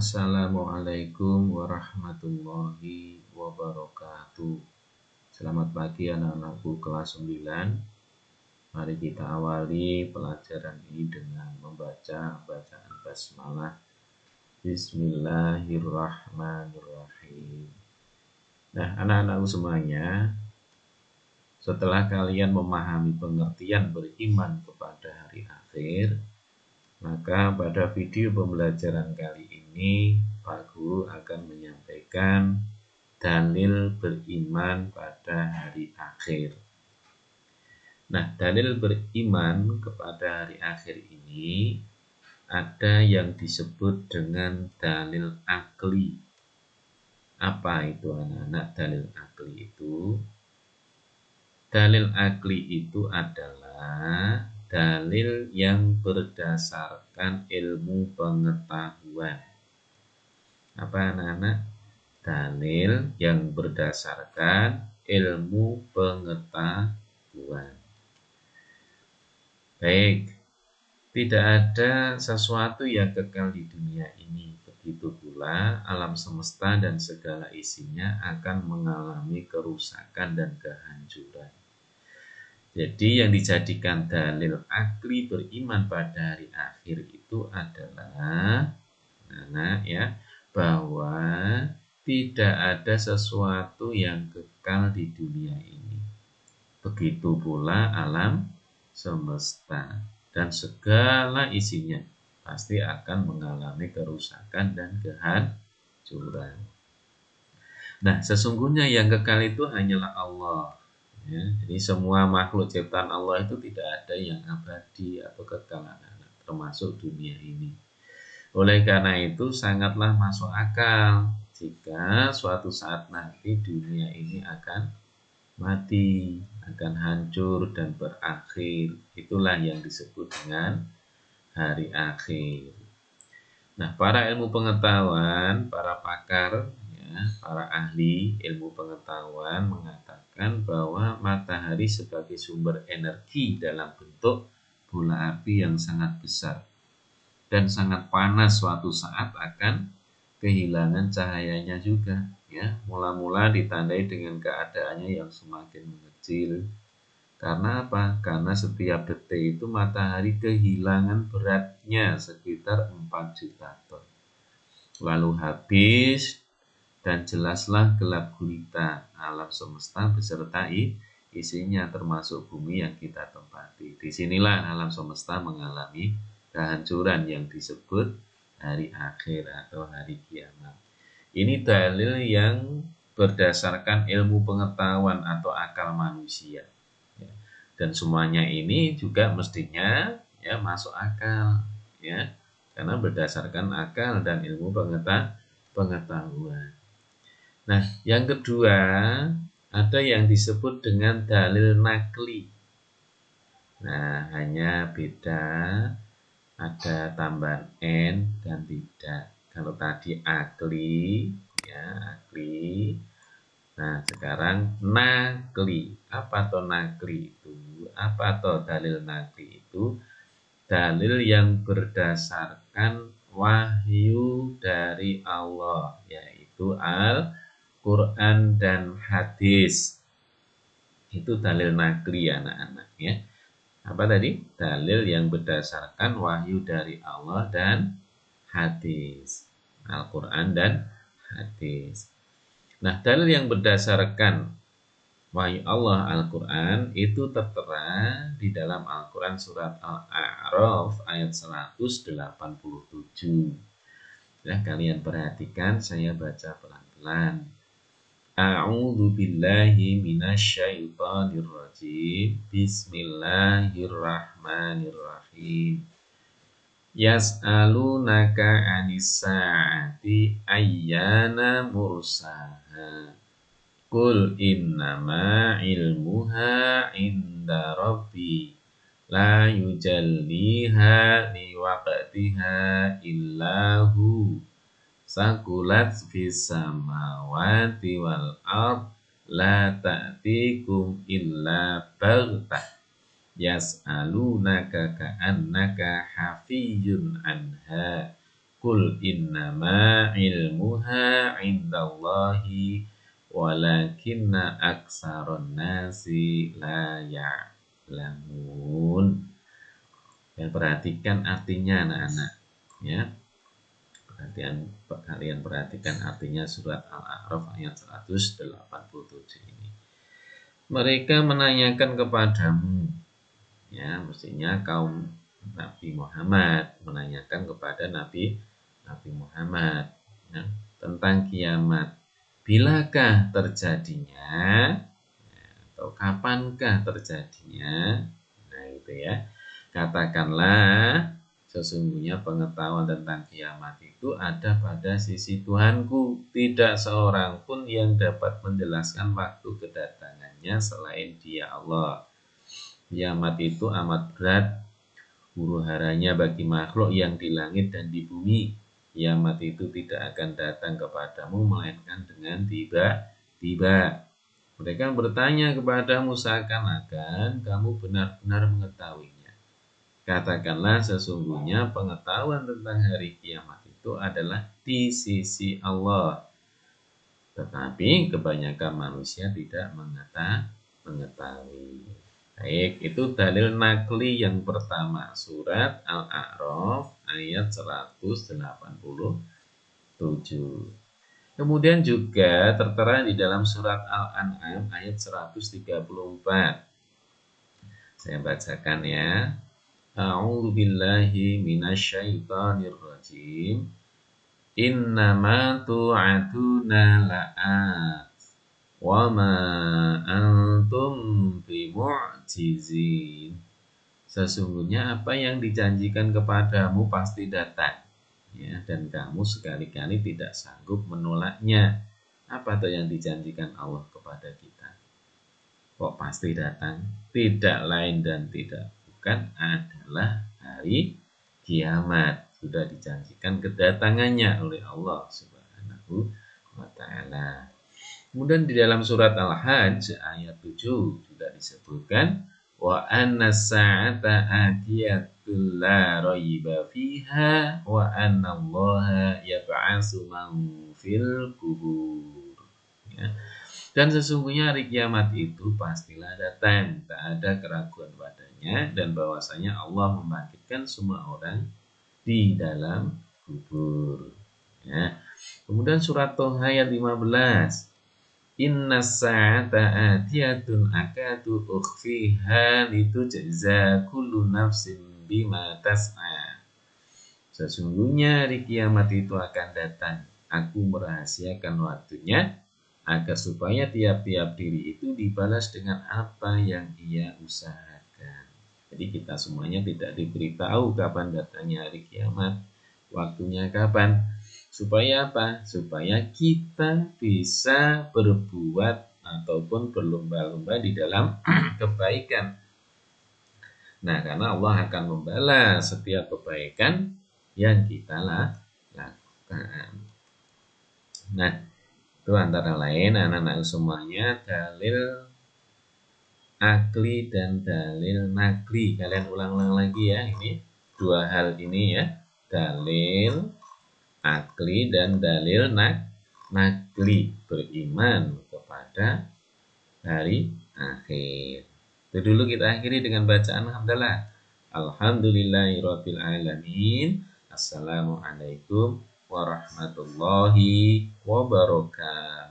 Assalamualaikum warahmatullahi wabarakatuh. Selamat pagi anak-anakku kelas 9. Mari kita awali pelajaran ini dengan membaca bacaan basmalah. Bismillahirrahmanirrahim. Nah, anak-anakku semuanya, setelah kalian memahami pengertian beriman kepada hari akhir, maka pada video pembelajaran kali ini Pak Guru akan menyampaikan dalil beriman pada hari akhir. Nah, dalil beriman kepada hari akhir ini ada yang disebut dengan dalil akli. Apa itu anak-anak dalil akli itu? Dalil akli itu adalah dalil yang berdasarkan ilmu pengetahuan. Apa anak-anak? Dalil yang berdasarkan ilmu pengetahuan. Baik, tidak ada sesuatu yang kekal di dunia ini. Begitu pula alam semesta dan segala isinya akan mengalami kerusakan dan kehancuran. Jadi yang dijadikan dalil akli beriman pada hari akhir itu adalah bahwa tidak ada sesuatu yang kekal di dunia ini. Begitu pula alam semesta dan segala isinya pasti akan mengalami kerusakan dan kehancuran. Nah, sesungguhnya yang kekal itu hanyalah Allah. Ya, jadi semua makhluk ciptaan Allah itu tidak ada yang abadi atau kekal, termasuk dunia ini. Oleh karena itu sangatlah masuk akal jika suatu saat nanti dunia ini akan mati, akan hancur dan berakhir. Itulah yang disebut dengan hari akhir. Nah, para ilmu pengetahuan, para pakar, para ahli ilmu pengetahuan mengatakan bahwa matahari sebagai sumber energi dalam bentuk bola api yang sangat besar dan sangat panas suatu saat akan kehilangan cahayanya juga. Ya, mula-mula ditandai dengan keadaannya yang semakin mengecil. Karena apa? Karena setiap detik itu matahari kehilangan beratnya sekitar 4 juta ton. Lalu habis dan jelaslah gelap gulita alam semesta beserta isinya termasuk bumi yang kita tempati. Disinilah alam semesta mengalami kehancuran yang disebut hari akhir atau hari kiamat. Ini dalil yang berdasarkan ilmu pengetahuan atau akal manusia. Dan semuanya ini juga mestinya masuk akal, karena berdasarkan akal dan ilmu pengetahuan. Nah, yang kedua ada yang disebut dengan dalil nakli. Nah, hanya beda ada tambahan n dan tidak. Kalau tadi akli, akli. Nah, sekarang nakli. Apa toh nakli itu? Apa toh dalil nakli itu? Dalil yang berdasarkan wahyu dari Allah, yaitu Al-Quran dan hadis. Itu dalil nakli anak-anak ya. Apa tadi? Dalil yang berdasarkan wahyu dari Allah dan hadis. Al-Quran dan hadis. Nah, dalil yang berdasarkan wahyu Allah Al-Quran itu tertera di dalam Al-Quran surat Al-A'raf ayat 187. Ya, kalian perhatikan, saya baca pelan-pelan. A'udzu billahi minasyaitonir rajim. Bismillahirrahmanirrahim. Yas'alunaka 'anis sa'ati ayyana mursaha. Qul innama ilmuha 'inda rabbi la yujalliha liwaqtiha illahu sakulat fis samawati wal ard la ta'tikum illa baghtah yas'alunaka ka'annaka hafiyyun anha Qul innama ilmuha indallahi walakinna aksaron nasi la ya'lamun. Dan perhatikan artinya anak-anak, ya. Kalian perhatikan artinya surat Al-A'raf ayat 187 ini. Mereka menanyakan kepadamu, ya, mestinya kaum Nabi Muhammad menanyakan kepada Nabi Muhammad, ya, tentang kiamat. Bilakah terjadinya, ya, atau kapankah terjadinya? Nah, itu ya. Katakanlah, sesungguhnya pengetahuan tentang kiamat itu ada pada sisi Tuhanku. Tidak seorang pun yang dapat menjelaskan waktu kedatangannya selain Dia Allah. Kiamat itu amat berat, huru-haranya bagi makhluk yang di langit dan di bumi. Kiamat itu tidak akan datang kepadamu melainkan dengan tiba-tiba. Mereka bertanya kepadamu seakan-akan kamu benar-benar mengetahuinya. Katakanlah, sesungguhnya pengetahuan tentang hari kiamat itu adalah di sisi Allah. Tetapi kebanyakan manusia tidak mengetahui. Baik, itu dalil nakli yang pertama, surat Al-A'raf ayat 187. Kemudian juga tertera di dalam surat Al-An'am ayat 134. Saya bacakan ya. A'udzu billahi minasyaitonir rajim. Innama tu'aduna la'at wa ma antum bimu'jizin. Sesungguhnya apa yang dijanjikan kepadamu pasti datang, ya, dan kamu sekali-kali tidak sanggup menolaknya. Apa itu yang dijanjikan Allah kepada kita? Kok pasti datang? Tidak lain dan tidak bukan adalah hari kiamat. Sudah dijanjikan kedatangannya oleh Allah Subhanahu wa ta'ala. Kemudian di dalam surat Al-Hajj ayat 7 juga disebutkan wa anna sa'ata atiyatul la raiba fiha wa anna Allaha yab'atsu man fil qubur. Ya. Dan sesungguhnya hari kiamat itu pastilah datang, tak ada keraguan padanya, dan bahwasanya Allah membangkitkan semua orang di dalam kubur. Ya. Kemudian surat Thaha ayat 15. Inna sa'ata atiyatun akadu ukhfiha litujza kullu nafsin bima tas'a. Sesungguhnya hari kiamat itu akan datang. Aku merahasiakan waktunya agar supaya tiap-tiap diri itu dibalas dengan apa yang ia usahakan. Jadi kita semuanya tidak diberitahu kapan datangnya hari kiamat, waktunya kapan. Supaya apa? Supaya kita bisa berbuat ataupun berlomba-lomba di dalam kebaikan. Nah, karena Allah akan membalas setiap kebaikan yang kita lakukan. Nah, itu antara lain anak-anak semuanya dalil akli dan dalil nakli. Kalian ulang-ulang lagi ya, ini dua hal ini ya, dalil akli dan dalil nakli, beriman kepada hari akhir. Itu dulu, kita akhiri dengan bacaan hamdalah. Alhamdulillahirabbil alamin. Assalamualaikum warahmatullahi wabarakatuh.